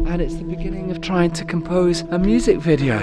And it's the beginning of trying to compose a music video.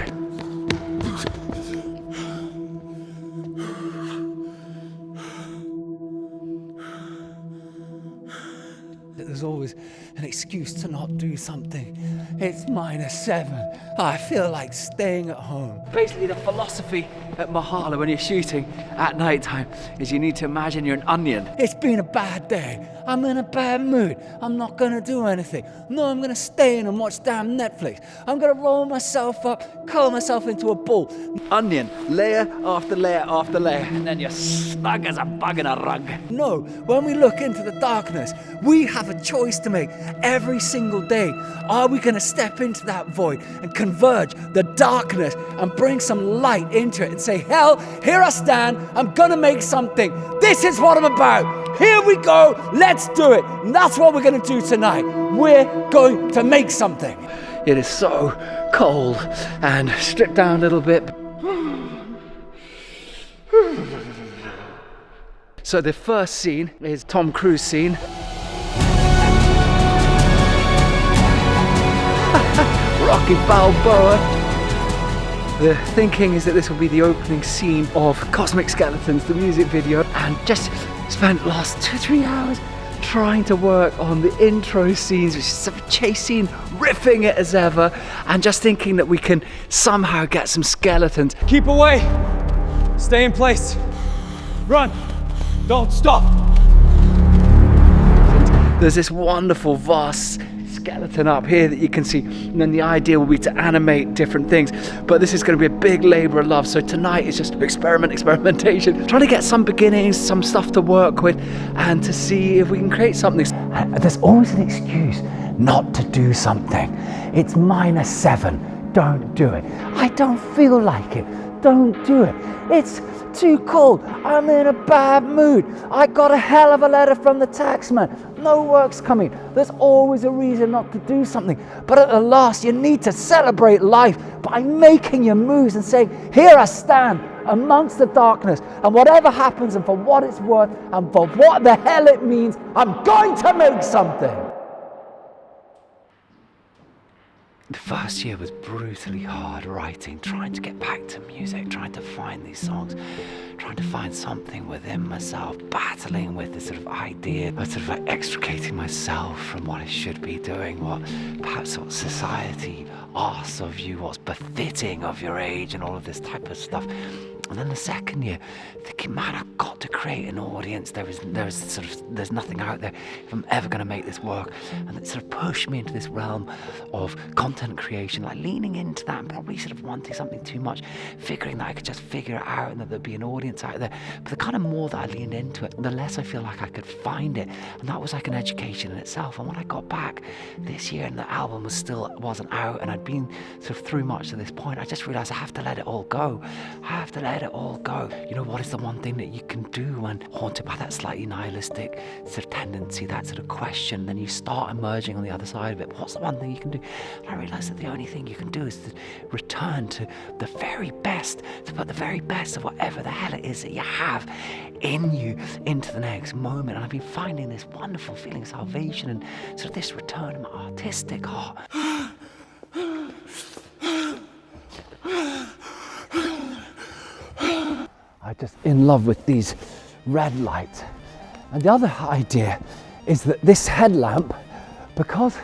There's always an excuse to not do something. It's -7. I feel like staying at home. Basically, the philosophy at Mahala when you're shooting at night time is you need to imagine you're an onion. It's been a bad day. I'm in a bad mood. I'm not gonna do anything. No, I'm gonna stay in and watch damn Netflix. I'm gonna roll myself up, curl myself into a ball. Onion, layer after layer after layer, and then you're snug as a bug in a rug. No, when we look into the darkness, we have a choice to make every single day. Are we gonna step into that void and converge the darkness and bring some light into it and say, hell, here I stand, I'm gonna make something. This is what I'm about. Here we go, let's do it. And that's what we're going to do tonight. We're going to make something. It is so cold and stripped down a little bit. So the first scene is Tom Cruise scene. Rocky Balboa. The thinking is that this will be the opening scene of Cosmic Skeletons, the music video, and just spent the last 2-3 hours trying to work on the intro scenes, which is a chase scene, riffing it as ever, and just thinking that we can somehow get some skeletons. Keep away, stay in place, run, don't stop. There's this wonderful vast skeleton up here that you can see, and then the idea will be to animate different things, but this is going to be a big labor of love. So tonight is just experimentation, trying to get some beginnings, some stuff to work with, and to see if we can create something. There's always an excuse not to do something. It's -7, don't do it. I don't feel like it, don't do it. It's too cold, I'm in a bad mood, I got a hell of a letter from the taxman, no work's coming. There's always a reason not to do something, but at the last you need to celebrate life by making your moves and saying, here I stand amongst the darkness, and whatever happens and for what it's worth and for what the hell it means, I'm going to make something. The first year was brutally hard writing, trying to get back to music, trying to find these songs, trying to find something within myself, battling with this sort of idea of sort of like extricating myself from what I should be doing, what perhaps what society asks of you, what's befitting of your age and all of this type of stuff. And then the second year, thinking, man, I've got to create an audience. There's nothing out there if I'm ever going to make this work. And it sort of pushed me into this realm of content creation, like leaning into that and probably sort of wanting something too much, figuring that I could just figure it out and that there'd be an audience out there. But the kind of more that I leaned into it, the less I feel like I could find it. And that was like an education in itself. And when I got back this year and the album wasn't out and I'd been sort of through much to this point, I just realized I have to let it all go. I have to let it all go. You know, what is the one thing that you can do when haunted by that slightly nihilistic sort of tendency, that sort of question, then you start emerging on the other side of it. What's the one thing you can do? And I realized that the only thing you can do is to return to the very best, to put the very best of whatever the hell it is that you have in you into the next moment. And I've been finding this wonderful feeling of salvation and sort of this return of my artistic heart. I'm just in love with these red lights. And the other idea is that this headlamp, because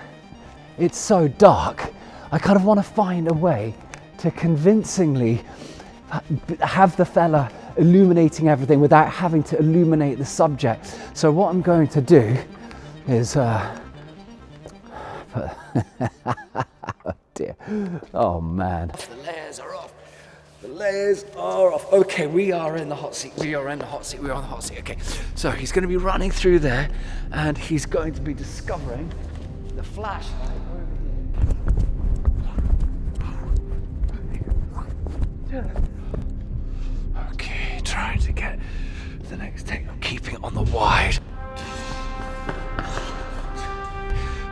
it's so dark, I kind of want to find a way to convincingly have the fella illuminating everything without having to illuminate the subject. So what I'm going to do is oh dear, oh man. The layers are off. The layers are off. Okay, we are in the hot seat. We are in the hot seat. We are on the hot seat. Okay, so he's going to be running through there, and he's going to be discovering the flashlight over here. Okay, trying to get the next take. I'm keeping it on the wide,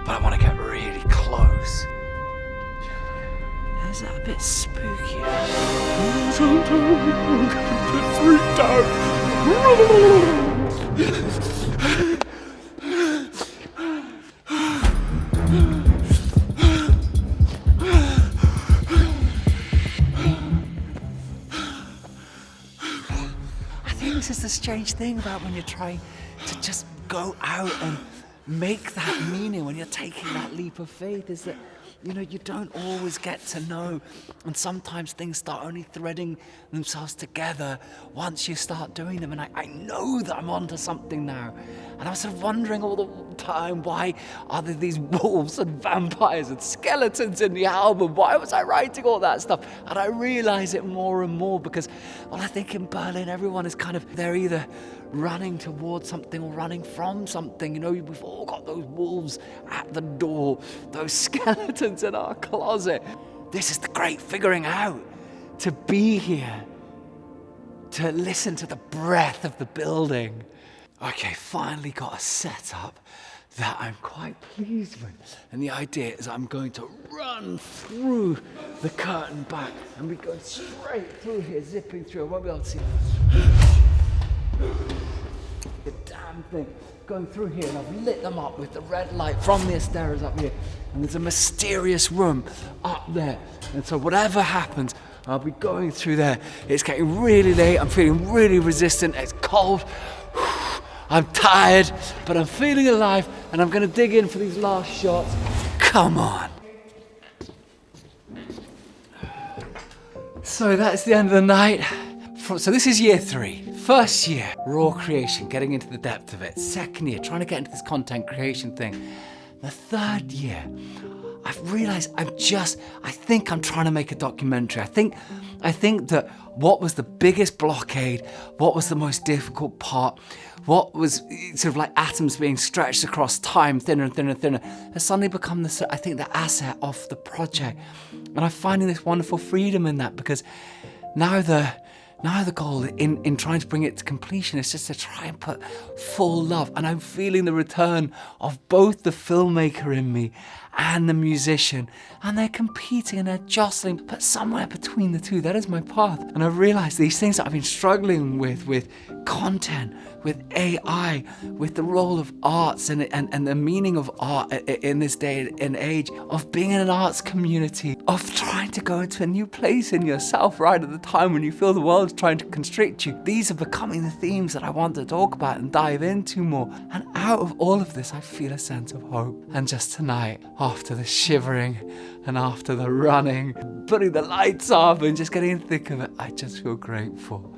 but I want to get really close. Is that a bit spooky? Sometimes I'm a bit freaked out. this is the strange thing about when you're trying to just go out and make that meaning, when you're taking that leap of faith, is that, you know, you don't always get to know. And sometimes things start only threading themselves together once you start doing them. And I know that I'm onto something now. And I was sort of wondering all the time, why are there these wolves and vampires and skeletons in the album? Why was I writing all that stuff? And I realize it more and more because, well, I think in Berlin, everyone is kind of, they're either running towards something or running from something. You know, we've all got those wolves at the door, those skeletons in our closet. This is the great figuring out, to be here, to listen to the breath of the building. Okay, finally got a setup that I'm quite pleased with. And the idea is I'm going to run through the curtain back and we're going straight through here, zipping through. I won't be able to see the damn thing going through here, and I've lit them up with the red light from the stairs up here, and there's a mysterious room up there, and so whatever happens, I'll be going through there. It's getting really late, I'm feeling really resistant, it's cold, I'm tired, but I'm feeling alive, and I'm gonna dig in for these last shots. Come on. So that's the end of the night. So this is year 3. First year, raw creation, getting into the depth of it. Second year, trying to get into this content creation thing. The third year, I've realized I think I'm trying to make a documentary. I think that what was the biggest blockade, what was the most difficult part, what was sort of like atoms being stretched across time, thinner and thinner and thinner, has suddenly become the asset of the project. And I'm finding this wonderful freedom in that, because now the goal in trying to bring it to completion is just to try and put full love. And I'm feeling the return of both the filmmaker in me and the musician. And they're competing and they're jostling, but somewhere between the two, that is my path. And I've realized these things that I've been struggling with content, with AI, with the role of arts and the meaning of art in this day and age, of being in an arts community, of trying to go into a new place in yourself right at the time when you feel the world's trying to constrict you. These are becoming the themes that I want to talk about and dive into more. And out of all of this, I feel a sense of hope. And just tonight, after the shivering and after the running, putting the lights off and just getting in the thick of it, I just feel grateful.